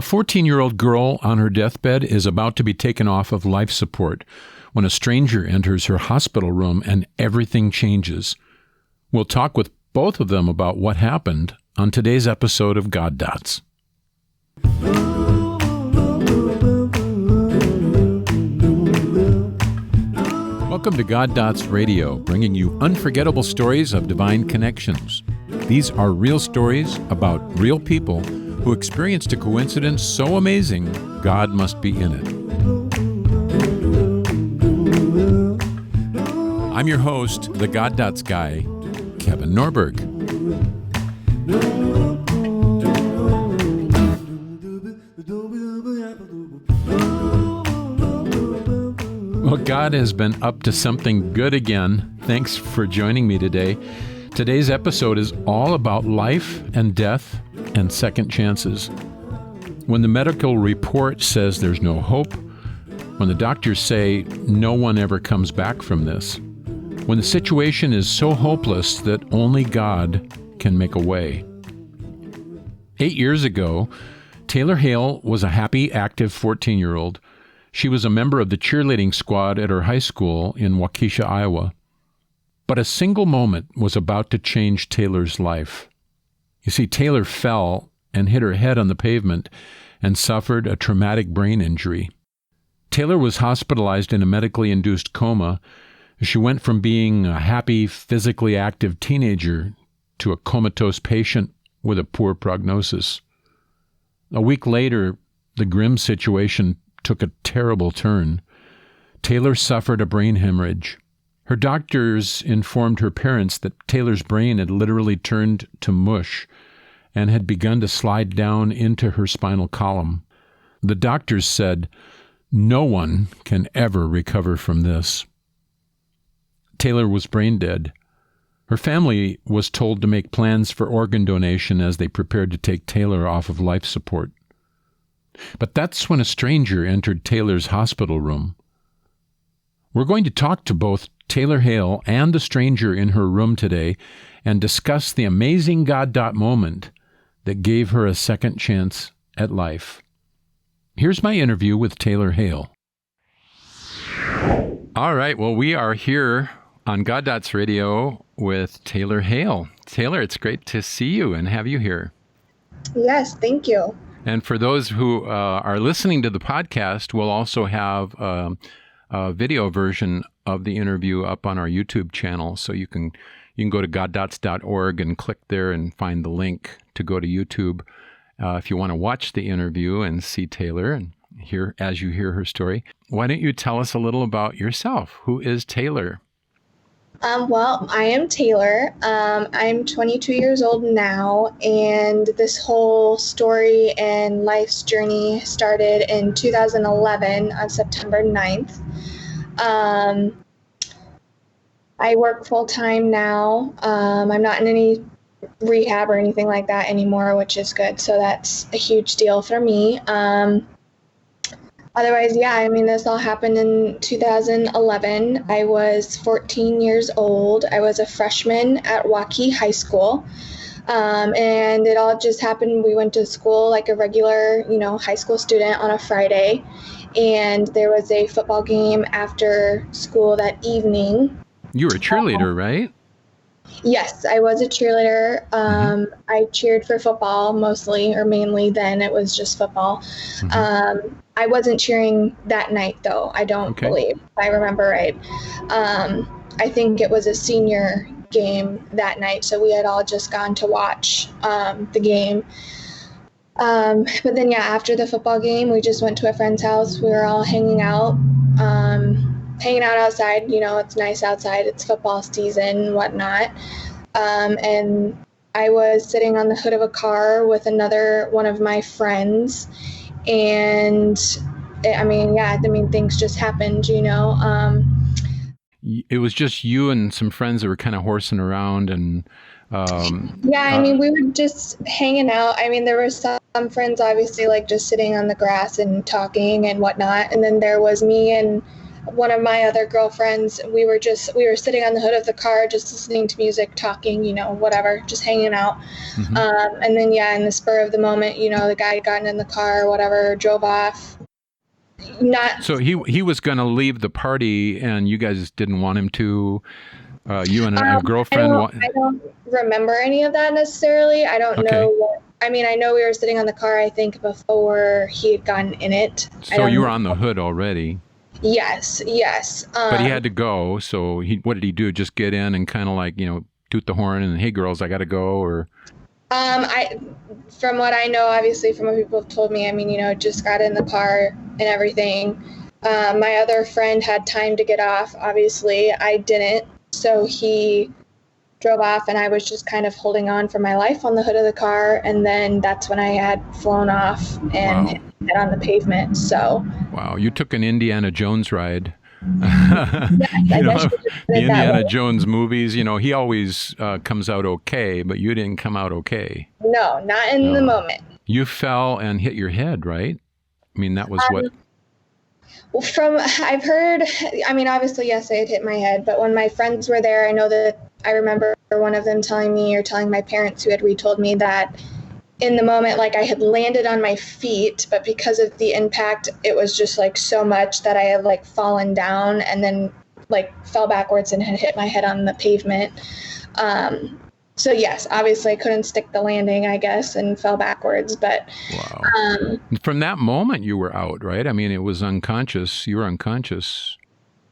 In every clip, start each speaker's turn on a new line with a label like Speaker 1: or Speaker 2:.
Speaker 1: A 14-year-old girl on her deathbed is about to be taken off of life support when a stranger enters her hospital room and everything changes. We'll talk with both of them about what happened on today's episode of God Dots. Welcome to God Dots Radio, bringing you unforgettable stories of divine connections. These are real stories about real people who experienced a coincidence so amazing, God must be in it. I'm your host, the God Dots guy, Kevin Norberg. Well, God has been up to something good again. Thanks for joining me today. Today's episode is all about life and death and second chances. When the medical report says there's no hope, when the doctors say no one ever comes back from this, when the situation is so hopeless that only God can make a way. 8 years ago, Taylor Hale was a happy, active 14-year-old. She was a member of the cheerleading squad at her high school in Waukesha, Iowa. But a single moment was about to change Taylor's life. You see, Taylor fell and hit her head on the pavement and suffered a traumatic brain injury. Taylor was hospitalized in a medically induced coma. She went from being a happy, physically active teenager to a comatose patient with a poor prognosis. A week later, the grim situation took a terrible turn. Taylor suffered a brain hemorrhage. Her doctors informed her parents that Taylor's brain had literally turned to mush and had begun to slide down into her spinal column. The doctors said, "No one can ever recover from this." Taylor was brain dead. Her family was told to make plans for organ donation as they prepared to take Taylor off of life support. But that's when a stranger entered Taylor's hospital room. We're going to talk to both Taylor Hale and the stranger in her room today and discuss the amazing God Dot moment that gave her a second chance at life. Here's my interview with Taylor Hale. All right, well, we are here on God Dots Radio with Taylor Hale. Taylor, it's great to see you and have you here.
Speaker 2: Yes, thank you.
Speaker 1: And for those who are listening to the podcast, we'll also have a video version of the interview up on our YouTube channel. So you can go to goddots.org and click there and find the link to go to YouTube if you want to watch the interview and see Taylor and hear as you hear her story. Why don't you tell us a little about yourself? Who is Taylor?
Speaker 2: Well, I am Taylor. I'm 22 years old now, and this whole story and life's journey started in 2011 on September 9th. I work full-time now. I'm not in any rehab or anything like that anymore, which is good. So that's a huge deal for me. Otherwise, this all happened in 2011. I was 14 years old. I was a freshman at Waukesha High School. And it all just happened. We went to school like a regular, high school student on a Friday. And there was a football game after school that evening.
Speaker 1: You were a cheerleader, right?
Speaker 2: Yes, I was a cheerleader. I cheered for football mostly, or mainly then. It was just football. I wasn't cheering that night, though. I don't believe, if I remember right. I think it was a senior game that night, so we had all just gone to watch the game. But then, after the football game, we just went to a friend's house. We were all hanging out outside. It's nice outside. It's football season and whatnot. And I was sitting on the hood of a car with another one of my friends. And things just happened,
Speaker 1: It was just you and some friends that were kind of horsing around and...
Speaker 2: we were just hanging out. There were some friends, obviously, like just sitting on the grass and talking and whatnot. And then there was me and one of my other girlfriends, we were sitting on the hood of the car, just listening to music, talking, whatever, just hanging out.
Speaker 1: Mm-hmm.
Speaker 2: And then, in the spur of the moment, the guy had gotten in the car, whatever, drove off.
Speaker 1: So he was going to leave the party, and you guys didn't want him to. You and a girlfriend.
Speaker 2: I don't remember any of that necessarily. I don't know. I know we were sitting on the car, I think, before he had gotten in it.
Speaker 1: So you were on the hood already.
Speaker 2: Yes.
Speaker 1: But he had to go. So what did he do? Just get in and kind of like, toot the horn and, hey, girls, I got to go, or?
Speaker 2: From what I know, obviously, from what people have told me, just got in the car and everything. My other friend had time to get off. Obviously, I didn't. So he drove off, and I was just kind of holding on for my life on the hood of the car. And then that's when I had flown off and hit on the pavement. So.
Speaker 1: Wow, you took an Indiana Jones ride. The Indiana Jones movies, he always comes out okay, but you didn't come out okay.
Speaker 2: No, not in the moment.
Speaker 1: You fell and hit your head, right? That was what?
Speaker 2: I've heard, obviously, yes, I had hit my head, but when my friends were there, I remember one of them telling me, or telling my parents who had retold me, that in the moment, like, I had landed on my feet, but because of the impact, it was just like so much that I had like fallen down and then like fell backwards and had hit my head on the pavement. So yes, obviously I couldn't stick the landing, I guess, and fell backwards, but.
Speaker 1: Wow. From that moment you were out, right? It was unconscious. You were unconscious.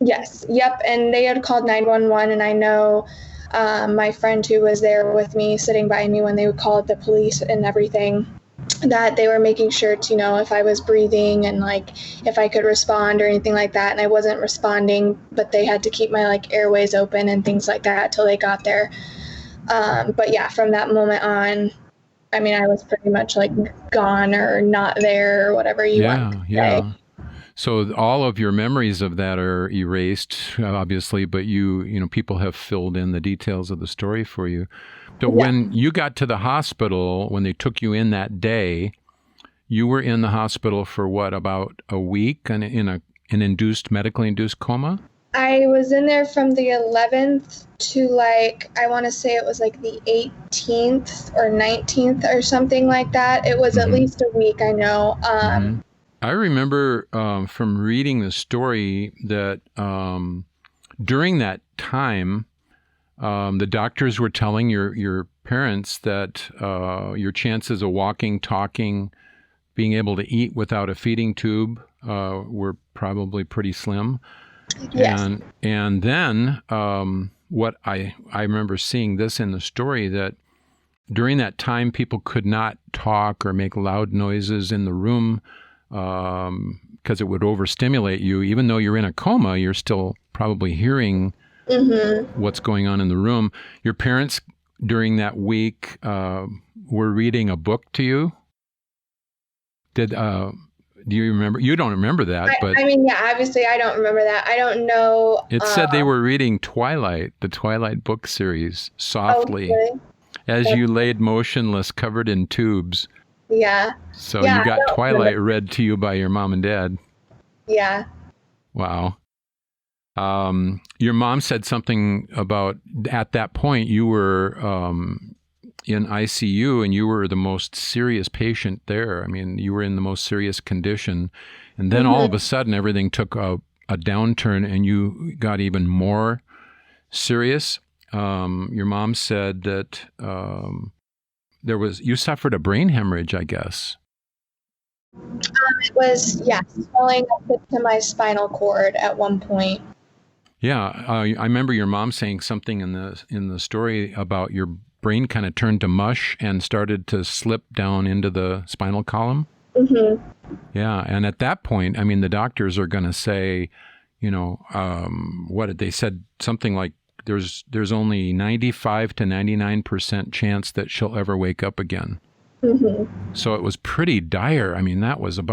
Speaker 2: Yes. Yep. And they had called 911, and I know my friend who was there with me, sitting by me when they would call the police and everything, that they were making sure to know if I was breathing and like if I could respond or anything like that. And I wasn't responding, but they had to keep my like airways open and things like that till they got there. But yeah, from that moment on, I was pretty much like gone or not there or whatever you want to say.
Speaker 1: So all of your memories of that are erased, obviously, but people have filled in the details of the story for you. So when you got to the hospital, when they took you in that day, you were in the hospital for what, about a week in an medically induced coma?
Speaker 2: I was in there from the 11th to I want to say it was like the 18th or 19th or something like that. It was at least a week, I know.
Speaker 1: I remember from reading the story that during that time, the doctors were telling your parents that your chances of walking, talking, being able to eat without a feeding tube were probably pretty slim.
Speaker 2: Yes.
Speaker 1: And then what I remember seeing this in the story, that during that time people could not talk or make loud noises in the room because it would overstimulate you. Even though you're in a coma, you're still probably hearing what's going on in the room. Your parents during that week were reading a book to you. Do you remember? You don't remember that, but
Speaker 2: obviously I don't remember that. I don't know.
Speaker 1: It said they were reading Twilight, the Twilight book series, softly, as you laid motionless, covered in tubes.
Speaker 2: Yeah.
Speaker 1: So you got Twilight read to you by your mom and dad.
Speaker 2: Yeah.
Speaker 1: Wow. Your mom said something about, at that point you were in ICU and you were the most serious patient there. You were in the most serious condition. And then all of a sudden everything took a downturn and you got even more serious. Your mom said that you suffered a brain hemorrhage, I guess.
Speaker 2: It was, swelling up to my spinal cord at one point.
Speaker 1: Yeah, I remember your mom saying something in the story about your brain kind of turned to mush and started to slip down into the spinal column. Yeah, and at that point, the doctors are going to say, what they said, something like there's only 95 to 99% chance that she'll ever wake up again. So it was pretty dire.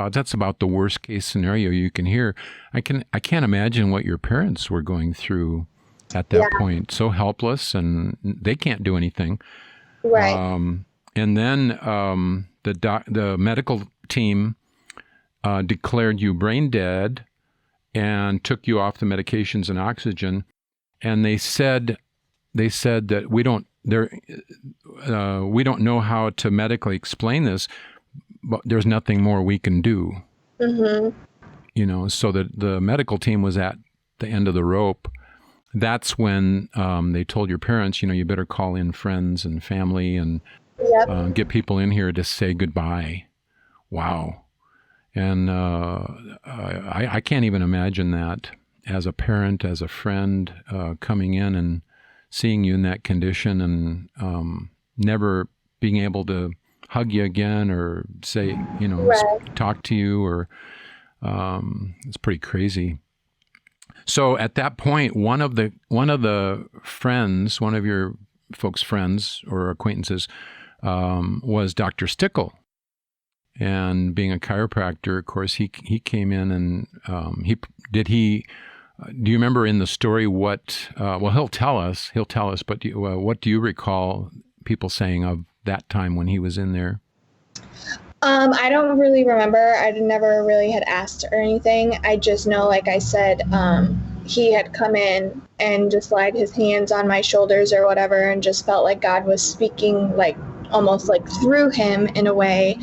Speaker 1: That's about the worst case scenario you can hear. I can't imagine what your parents were going through at that point. So helpless, and they can't do anything.
Speaker 2: Right.
Speaker 1: And then the medical team declared you brain dead, and took you off the medications and oxygen. And they said that we don't know how to medically explain this, but there's nothing more we can do. Mm-hmm. So that the medical team was at the end of the rope. That's when they told your parents, you better call in friends and family and get people in here to say goodbye. Wow. And I can't even imagine that as a parent, as a friend, coming in and seeing you in that condition and never being able to hug you again or say, talk to you, or it's pretty crazy. So at that point, one of the friends, one of your folks' friends or acquaintances, was Dr. Stickel. And being a chiropractor, of course, he came in and do you remember in the story what, he'll tell us, but what do you recall people saying of that time when he was in there?
Speaker 2: I don't really remember. I never really had asked or anything. I just know, like I said, he had come in and just laid his hands on my shoulders or whatever, and just felt like God was speaking, like almost like through him in a way.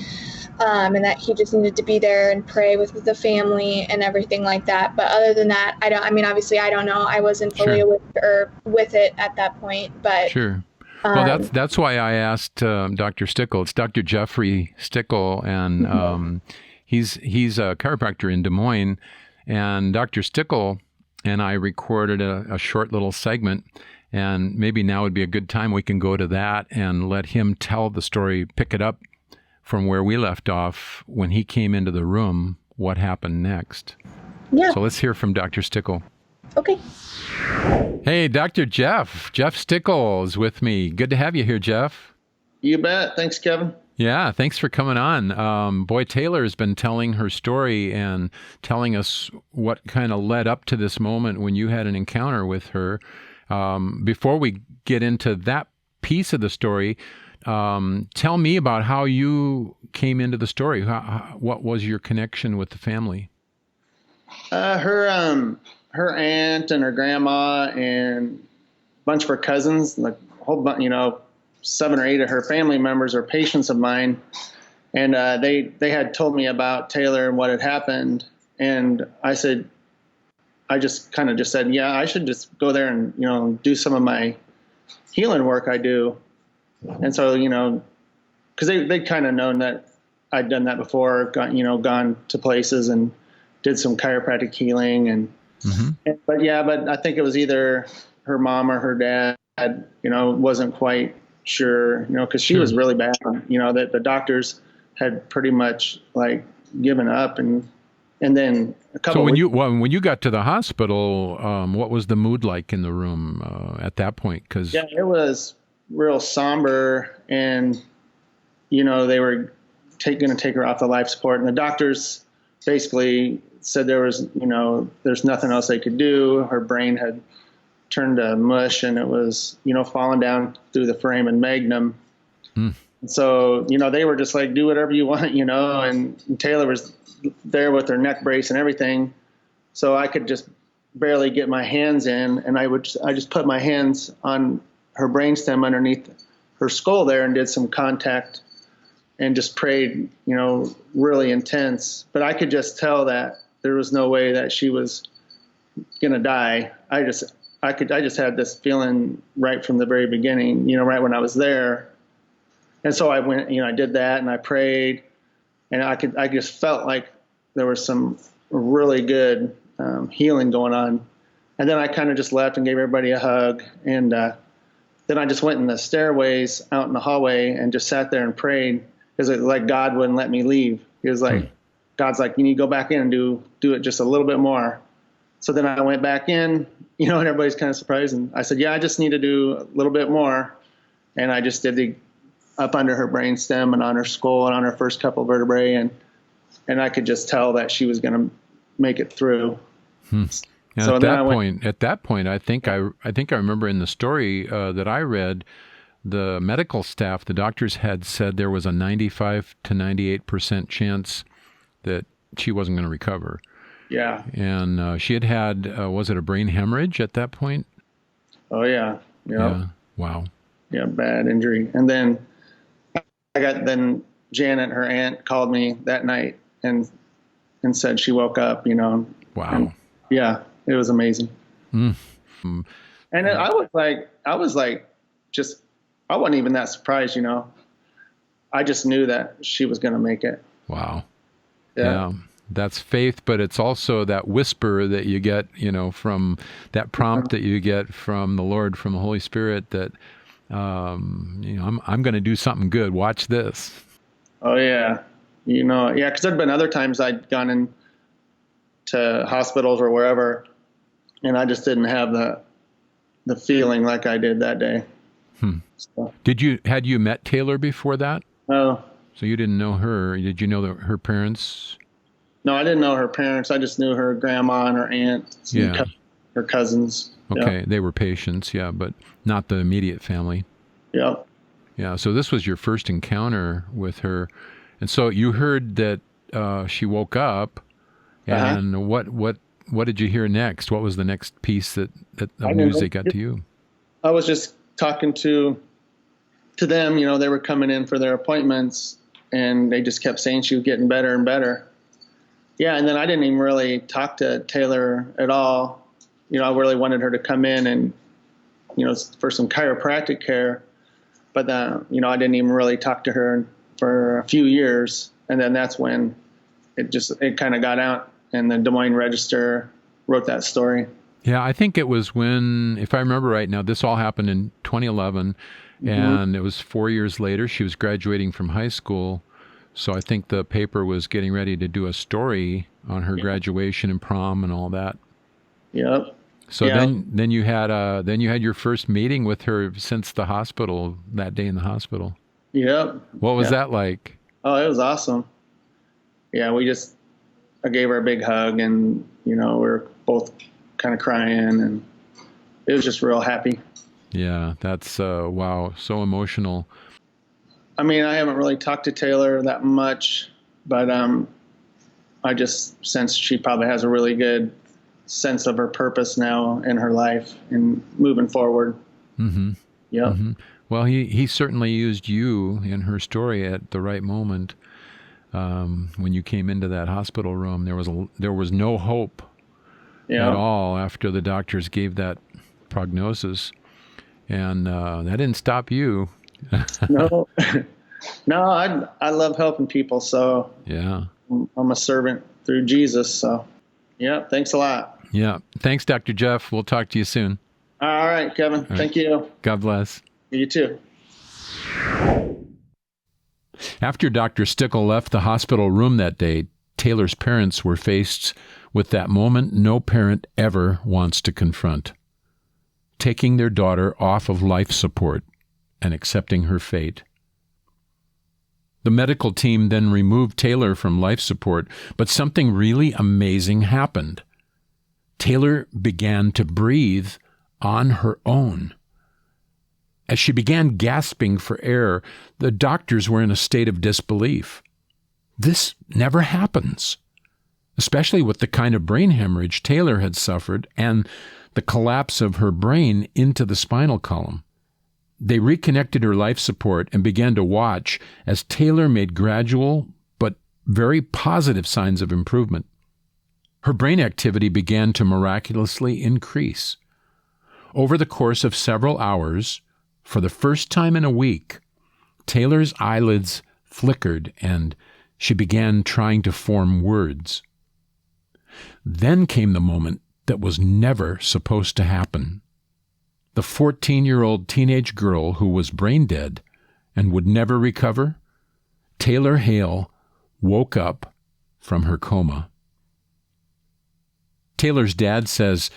Speaker 2: And that he just needed to be there and pray with the family and everything like that. But other than that, obviously I don't know. I wasn't fully with it at that point, but
Speaker 1: sure. Well, that's why I asked Dr. Stickel. It's Dr. Jeffrey Stickel, and he's a chiropractor in Des Moines. And Dr. Stickel and I recorded a short little segment, and maybe now would be a good time we can go to that and let him tell the story, pick it up from where we left off when he came into the room, what happened next. Yeah. So let's hear from Dr. Stickel.
Speaker 2: Okay.
Speaker 1: Hey, Dr. Jeff Stickel is with me. Good to have you here, Jeff.
Speaker 3: You bet. Thanks, Kevin.
Speaker 1: Yeah, thanks for coming on. Taylor has been telling her story and telling us what kind of led up to this moment when you had an encounter with her. Before we get into that piece of the story, tell me about how you came into the story. What was your connection with the family?
Speaker 3: Her aunt and her grandma and a bunch of her cousins, like a whole bunch, 7 or 8 of her family members are patients of mine. And they had told me about Taylor and what had happened. And I said, yeah, I should just go there and, do some of my healing work I do. And so, because they'd kind of known that I'd done that before, gone to places and did some chiropractic healing. But I think it was either her mom or her dad, wasn't quite sure, because she was really bad, that the doctors had pretty much like given up. And then a couple
Speaker 1: So when you got to the hospital, what was the mood like in the room at that point?
Speaker 3: Yeah, it was real somber, and they were going to take her off the life support, and the doctors basically said there was there's nothing else they could do. Her brain had turned to mush, and it was falling down through the foramen magnum. So they were just like, do whatever you want, and Taylor was there with her neck brace and everything, so I could just barely get my hands in, and I just put my hands on her brainstem underneath her skull there and did some contact and just prayed, really intense. But I could just tell that there was no way that she was going to die. I just had this feeling right from the very beginning, right when I was there. And so I went, I did that and I prayed, and I just felt like there was some really good healing going on. And then I kind of just left and gave everybody a hug. And then I just went in the stairways out in the hallway and just sat there and prayed, because like God wouldn't let me leave. He was like, God's like, you need to go back in and do it just a little bit more. So then I went back in, and everybody's kind of surprised. And I said, yeah, I just need to do a little bit more. And I just did up under her brainstem and on her skull and on her first couple vertebrae. And I could just tell that she was going to make it through.
Speaker 1: So at that point, I think I remember in the story that I read, the medical staff, the doctors had said there was a 95 to 98% chance that she wasn't going to recover.
Speaker 3: Yeah.
Speaker 1: And she had was it a brain hemorrhage at that point?
Speaker 3: Oh, yeah. Yep.
Speaker 1: Yeah. Wow.
Speaker 3: Yeah, bad injury. And then Janet, her aunt, called me that night and said she woke up,
Speaker 1: Wow.
Speaker 3: And, yeah, it was amazing.
Speaker 1: Mm.
Speaker 3: And I was like, I wasn't even that surprised, I just knew that she was going to make it.
Speaker 1: Wow.
Speaker 3: Yeah.
Speaker 1: That's faith, but it's also that whisper that you get, from that prompt that you get from the Lord, from the Holy Spirit that, I'm going to do something good. Watch this.
Speaker 3: Oh, yeah. Because there'd been other times I'd gone into hospitals or wherever, and I just didn't have the feeling like I did that day. So.
Speaker 1: Had you met Taylor before that?
Speaker 3: No.
Speaker 1: So you didn't know her. Did you know her parents?
Speaker 3: No, I didn't know her parents. I just knew her grandma and her aunt, her cousins.
Speaker 1: Okay,
Speaker 3: Yeah.
Speaker 1: They were patients, but not the immediate family.
Speaker 3: Yep.
Speaker 1: Yeah, so this was your first encounter with her. And so you heard that she woke up, and what did you hear next? What was the next piece of news that got to you?
Speaker 3: I was just talking to them, they were coming in for their appointments, and they just kept saying she was getting better and better. Yeah, and then I didn't even really talk to Taylor at all. I really wanted her to come in and, for some chiropractic care. But, I didn't even really talk to her for a few years. And then that's when it kind of got out, and the Des Moines Register wrote that story.
Speaker 1: Yeah, I think it was when, if I remember right now, this all happened in 2011, and it was 4 years later. She was graduating from high school. So I think the paper was getting ready to do a story on her graduation and prom and all that.
Speaker 3: Yep.
Speaker 1: So then you had your first meeting with her since the hospital, that day in the hospital.
Speaker 3: Yep.
Speaker 1: What was that like?
Speaker 3: Oh, it was awesome. Yeah, I gave her a big hug, and we were both kind of crying, and it was just real happy.
Speaker 1: Yeah, that's wow, so emotional.
Speaker 3: I mean, I haven't really talked to Taylor that much, but I just sense she probably has a really good sense of her purpose now in her life and moving forward.
Speaker 1: Mm-hmm.
Speaker 3: Yeah.
Speaker 1: Mm-hmm. Well, he certainly used you in her story at the right moment. When you came into that hospital room, there was no hope at all after the doctors gave that prognosis, and that didn't stop you.
Speaker 3: No, I love helping people. So
Speaker 1: yeah,
Speaker 3: I'm a servant through Jesus. So yeah, thanks a lot.
Speaker 1: Yeah. Thanks, Dr. Jeff. We'll talk to you soon.
Speaker 3: All right, Kevin. All right. Thank you.
Speaker 1: God bless.
Speaker 3: You too.
Speaker 1: After Dr. Stickel left the hospital room that day, Taylor's parents were faced with that moment no parent ever wants to confront: taking their daughter off of life support and accepting her fate. The medical team then removed Taylor from life support, but something really amazing happened. Taylor began to breathe on her own. As she began gasping for air, the doctors were in a state of disbelief. This never happens, especially with the kind of brain hemorrhage Taylor had suffered and the collapse of her brain into the spinal column. They reconnected her life support and began to watch as Taylor made gradual but very positive signs of improvement. Her brain activity began to miraculously increase. Over the course of several hours, for the first time in a week, Taylor's eyelids flickered and she began trying to form words. Then came the moment that was never supposed to happen. The 14-year-old teenage girl who was brain dead and would never recover, Taylor Hale, woke up from her coma. Taylor's dad says,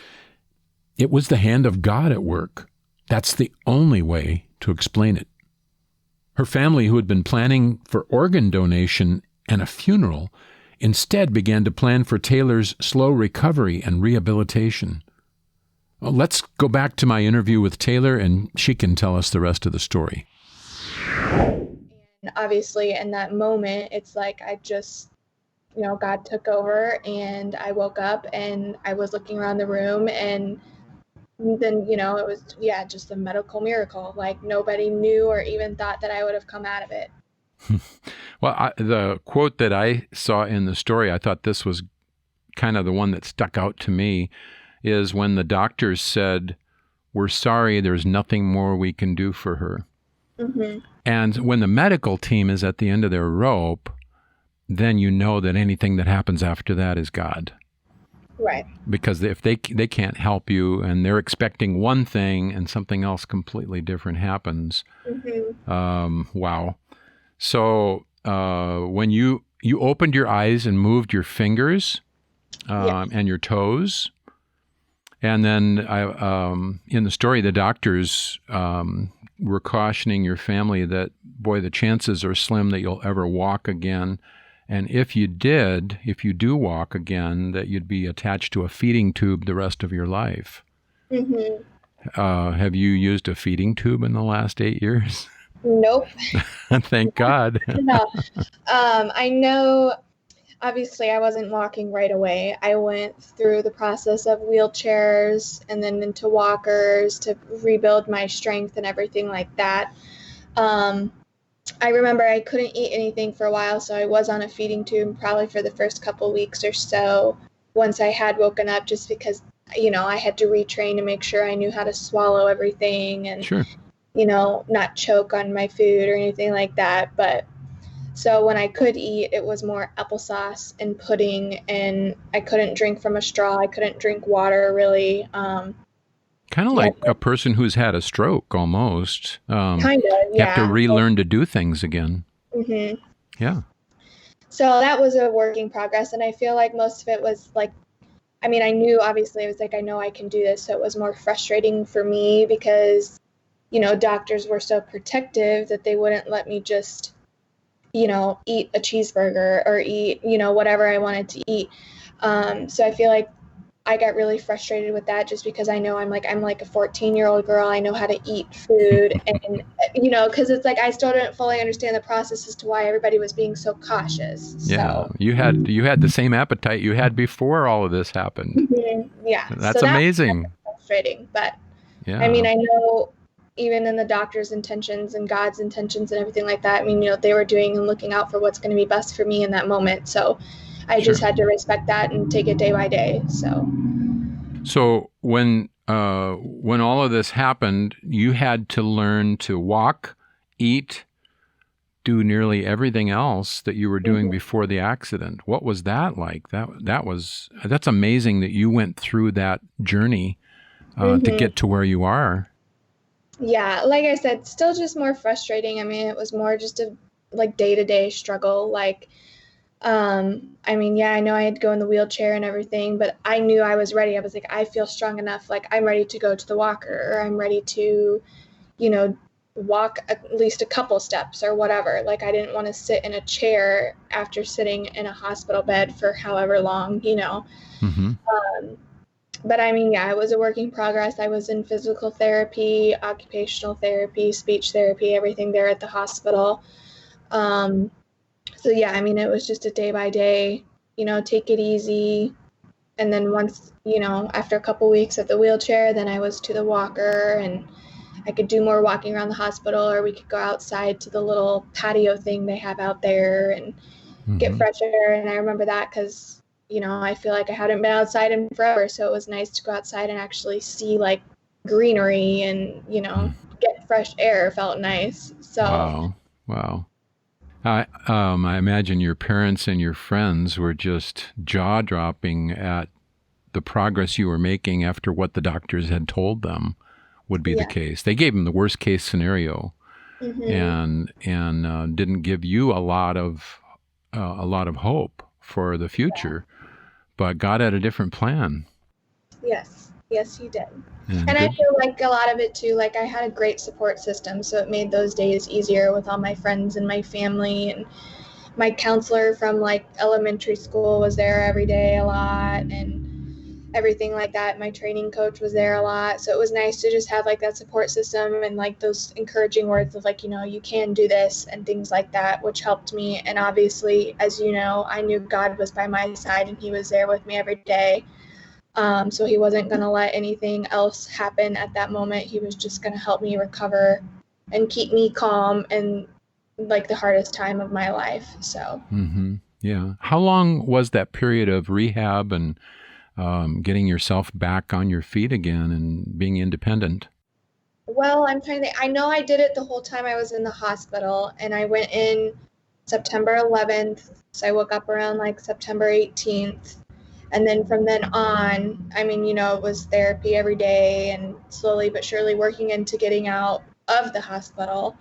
Speaker 1: "It was the hand of God at work. That's the only way to explain it." Her family, who had been planning for organ donation and a funeral, instead began to plan for Taylor's slow recovery and rehabilitation. Well, let's go back to my interview with Taylor, and she can tell us the rest of the story.
Speaker 2: And obviously, in that moment, it's like God took over, and I woke up and I was looking around the room, and then, it was, just a medical miracle. Like, nobody knew or even thought that I would have come out of it.
Speaker 1: Well, the quote that I saw in the story, I thought this was kind of the one that stuck out to me, is when the doctors said, "We're sorry, there's nothing more we can do for her." Mm-hmm. And when the medical team is at the end of their rope, then you know that anything that happens after that is God.
Speaker 2: Right.
Speaker 1: Because if they can't help you, and they're expecting one thing and something else completely different happens. Mm-hmm. Wow. So when you opened your eyes and moved your fingers and your toes, and then in the story, the doctors were cautioning your family that, boy, the chances are slim that you'll ever walk again. And if you do walk again, that you'd be attached to a feeding tube the rest of your life. Mm-hmm. Have you used a feeding tube in the last 8 years?
Speaker 2: Nope.
Speaker 1: Thank God.
Speaker 2: No. I know, obviously, I wasn't walking right away. I went through the process of wheelchairs and then into walkers to rebuild my strength and everything like that. I remember I couldn't eat anything for a while, so I was on a feeding tube probably for the first couple weeks or so once I had woken up, just because, I had to retrain to make sure I knew how to swallow everything and,
Speaker 1: sure,
Speaker 2: not choke on my food or anything like that. But so when I could eat, it was more applesauce and pudding, and I couldn't drink from a straw. I couldn't drink water, really.
Speaker 1: Kind of like a person who's had a stroke, almost.
Speaker 2: Kind of, yeah.
Speaker 1: You have to relearn to do things again.
Speaker 2: Mm-hmm.
Speaker 1: Yeah.
Speaker 2: So that was a work in progress, and I feel like most of it was like, I knew, obviously, it was like, I know I can do this, so it was more frustrating for me because, doctors were so protective that they wouldn't let me just, eat a cheeseburger or eat, whatever I wanted to eat. So I feel like I got really frustrated with that, just because I know I'm like a 14-year-old girl. I know how to eat food, and because it's like I still didn't fully understand the process as to why everybody was being so cautious.
Speaker 1: Yeah, you had the same appetite you had before all of this happened.
Speaker 2: Mm-hmm. Yeah,
Speaker 1: that's amazing.
Speaker 2: That's frustrating, but
Speaker 1: yeah.
Speaker 2: I know even in the doctor's intentions and God's intentions and everything like that, they were doing and looking out for what's going to be best for me in that moment. So I just had to respect that and take it day by day. So
Speaker 1: when all of this happened, you had to learn to walk, eat, do nearly everything else that you were doing before the accident. What was that like? That's amazing that you went through that journey to get to where you are.
Speaker 2: Yeah, like I said, still just more frustrating. It was more just a day-to-day struggle. I know I had to go in the wheelchair and everything, but I knew I was ready. I was like, I feel strong enough. Like, I'm ready to go to the walker, or I'm ready to, walk at least a couple steps or whatever. Like, I didn't want to sit in a chair after sitting in a hospital bed for however long, Mm-hmm. But it was a work in progress. I was in physical therapy, occupational therapy, speech therapy, everything there at the hospital. So yeah, it was just a day by day, take it easy. And then once, after a couple weeks at the wheelchair, then I was to the walker, and I could do more walking around the hospital, or we could go outside to the little patio thing they have out there and get fresh air. And I remember that because, I feel like I hadn't been outside in forever. So it was nice to go outside and actually see greenery and, get fresh air. Felt nice. So
Speaker 1: Wow. I imagine your parents and your friends were just jaw-dropping at the progress you were making after what the doctors had told them would be the case. They gave them the worst-case scenario, and didn't give you a lot of hope for the future. But God had a different plan.
Speaker 2: Yes, He did. And I feel like a lot of it too, I had a great support system, so it made those days easier with all my friends and my family, and my counselor from elementary school was there every day a lot, and everything like that. My training coach was there a lot. So it was nice to just have like that support system and like those encouraging words of like, you can do this and things like that, which helped me. And obviously, as you know, I knew God was by my side and he was there with me every day. So he wasn't going to let anything else happen at that moment. He was just going to help me recover and keep me calm and like the hardest time of my life. So.
Speaker 1: Mm-hmm. Yeah. How long was that period of rehab and getting yourself back on your feet again and being independent?
Speaker 2: Well, I'm trying to think. I know I did it the whole time I was in the hospital, and I went in September 11th. So I woke up around like September 18th. And then from then on, I mean, it was therapy every day and slowly but surely working into getting out of the hospital.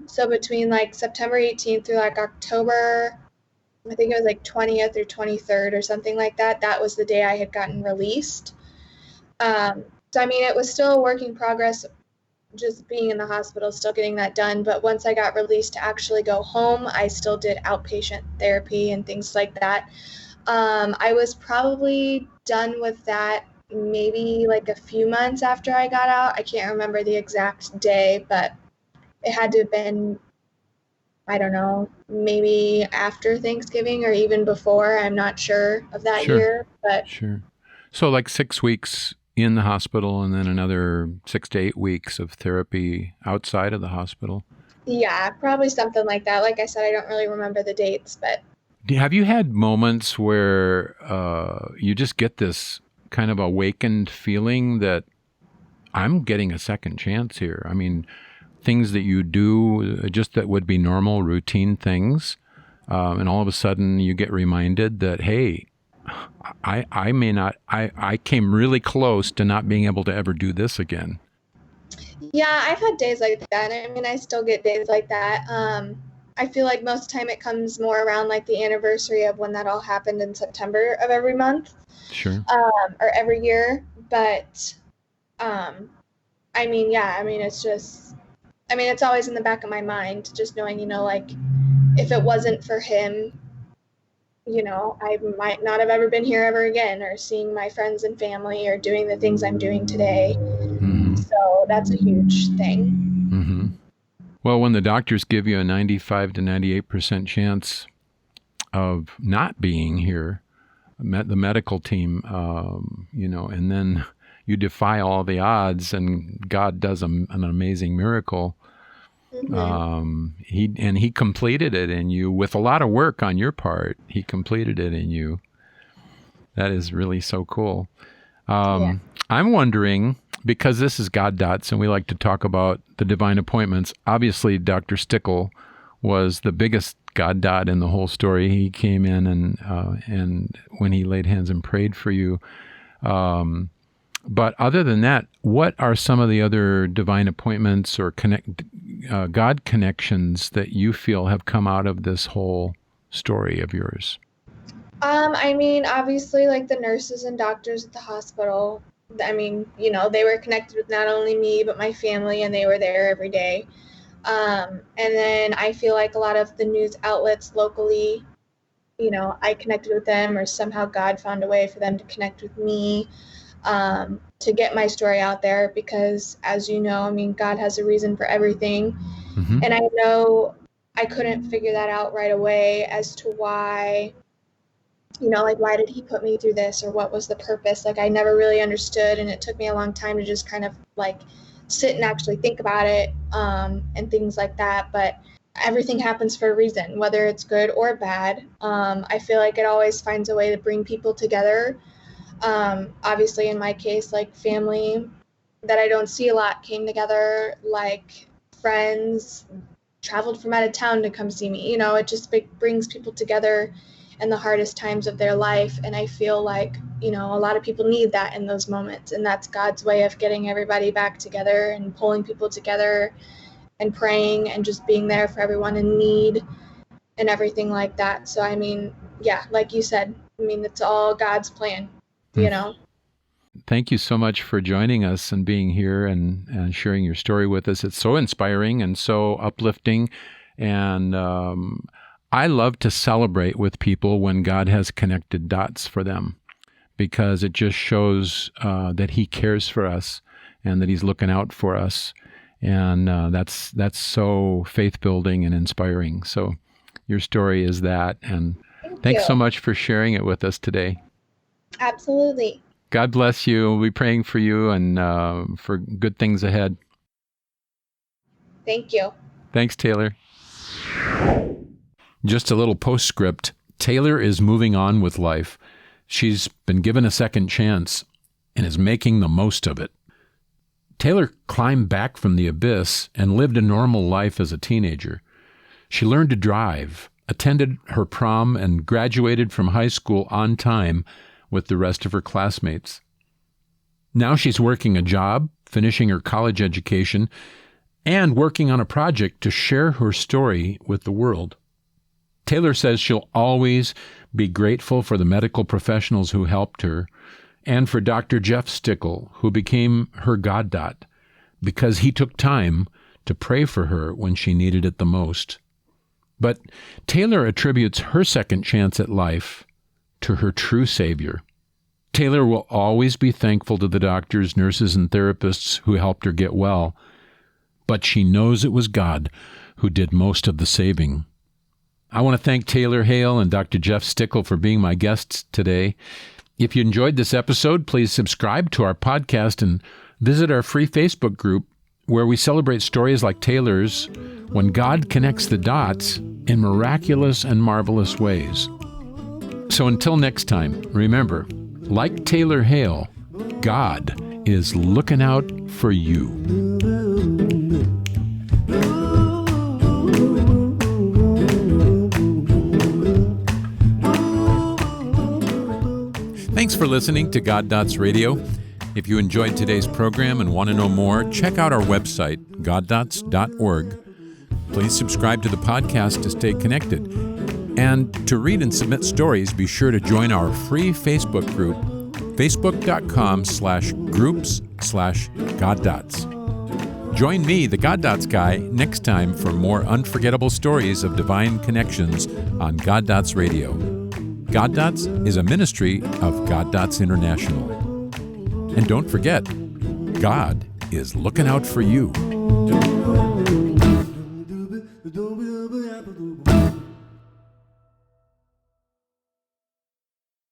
Speaker 2: So between like September 18th through like October, I think it was like 20th or 23rd or something like that, that was the day I had gotten released. So, I mean, it was still a work in progress, just being in the hospital, still getting that done. But once I got released to actually go home, I still did outpatient therapy and things like that. I was probably done with that maybe like a few months after I got out. I can't remember the exact day, but it had to have been, I don't know, maybe after Thanksgiving or even before. I'm not sure of that year, but
Speaker 1: sure. So like 6 weeks in the hospital and then another 6 to 8 weeks of therapy outside of the hospital.
Speaker 2: Yeah, probably something like that. Like I said, I don't really remember the dates, but.
Speaker 1: Have you had moments where you just get this kind of awakened feeling that I'm getting a second chance here? I mean, things that you do just that would be normal, routine things, and all of a sudden you get reminded that, hey, I came really close to not being able to ever do this again.
Speaker 2: Yeah, I've had days like that. I mean, I still get days like that. I feel like most of the time it comes more around like the anniversary of when that all happened in September of every month.
Speaker 1: Sure.
Speaker 2: Or every year. But, I mean, yeah, I mean, it's always in the back of my mind, just knowing, like, if it wasn't for him, I might not have ever been here ever again, or seeing my friends and family, or doing the things I'm doing today. Mm-hmm. So that's a huge thing.
Speaker 1: Mm-hmm. Well, when the doctors give you a 95 to 98% chance of not being here, the medical team, and then you defy all the odds and God does an amazing miracle. Mm-hmm. He completed it in you with a lot of work on your part. He completed it in you. That is really so cool. I'm wondering, because this is God Dots and we like to talk about the divine appointments, obviously Dr. Stickel was the biggest God Dot in the whole story. He came in and when he laid hands and prayed for you. But other than that, what are some of the other divine appointments or God connections that you feel have come out of this whole story of yours?
Speaker 2: I mean, obviously, like the nurses and doctors at the hospital, I mean, they were connected with not only me, but my family, and they were there every day. And then I feel like a lot of the news outlets locally, I connected with them, or somehow God found a way for them to connect with me, to get my story out there, because as you know, I mean, God has a reason for everything. Mm-hmm. And I know I couldn't figure that out right away as to why, like, why did he put me through this, or what was the purpose? Like, I never really understood, and it took me a long time to just kind of like sit and actually think about it, and things like that. But everything happens for a reason, whether it's good or bad. I feel like it always finds a way to bring people together. Obviously in my case, like family that I don't see a lot came together, like friends traveled from out of town to come see me. It just brings people together in the hardest times of their life. And I feel like, a lot of people need that in those moments. And that's God's way of getting everybody back together and pulling people together and praying and just being there for everyone in need and everything like that. So, I mean, yeah, like you said, I mean, it's all God's plan,
Speaker 1: Thank you so much for joining us and being here and sharing your story with us. It's so inspiring and so uplifting. And I love to celebrate with people when God has connected dots for them, because it just shows that he cares for us and that he's looking out for us. And that's so faith-building and inspiring. So your story is that. And thanks so much for sharing it with us today.
Speaker 2: Absolutely.
Speaker 1: God bless you. We'll be praying for you and for good things ahead.
Speaker 2: Thank you.
Speaker 1: Thanks, Taylor. Just a little postscript. Taylor is moving on with life. She's been given a second chance and is making the most of it. Taylor climbed back from the abyss and lived a normal life as a teenager. She learned to drive, attended her prom, and graduated from high school on time with the rest of her classmates. Now she's working a job, finishing her college education, and working on a project to share her story with the world. Taylor says she'll always be grateful for the medical professionals who helped her and for Dr. Jeff Stickel, who became her God Dot, because he took time to pray for her when she needed it the most. But Taylor attributes her second chance at life to her true Savior. Taylor will always be thankful to the doctors, nurses, and therapists who helped her get well, but she knows it was God who did most of the saving. I want to thank Taylor Hale and Dr. Jeff Stickel for being my guests today. If you enjoyed this episode, please subscribe to our podcast and visit our free Facebook group where we celebrate stories like Taylor's when God connects the dots in miraculous and marvelous ways. So until next time, remember, like Taylor Hale, God is looking out for you. Thanks for listening to God Dots Radio. If you enjoyed today's program and want to know more, check out our website, goddots.org. Please subscribe to the podcast to stay connected. And to read and submit stories, be sure to join our free Facebook group, facebook.com/groups/goddots. Join me, the God Dots guy, next time for more unforgettable stories of divine connections on God Dots Radio. God Dots is a ministry of God Dots International. And don't forget, God is looking out for you.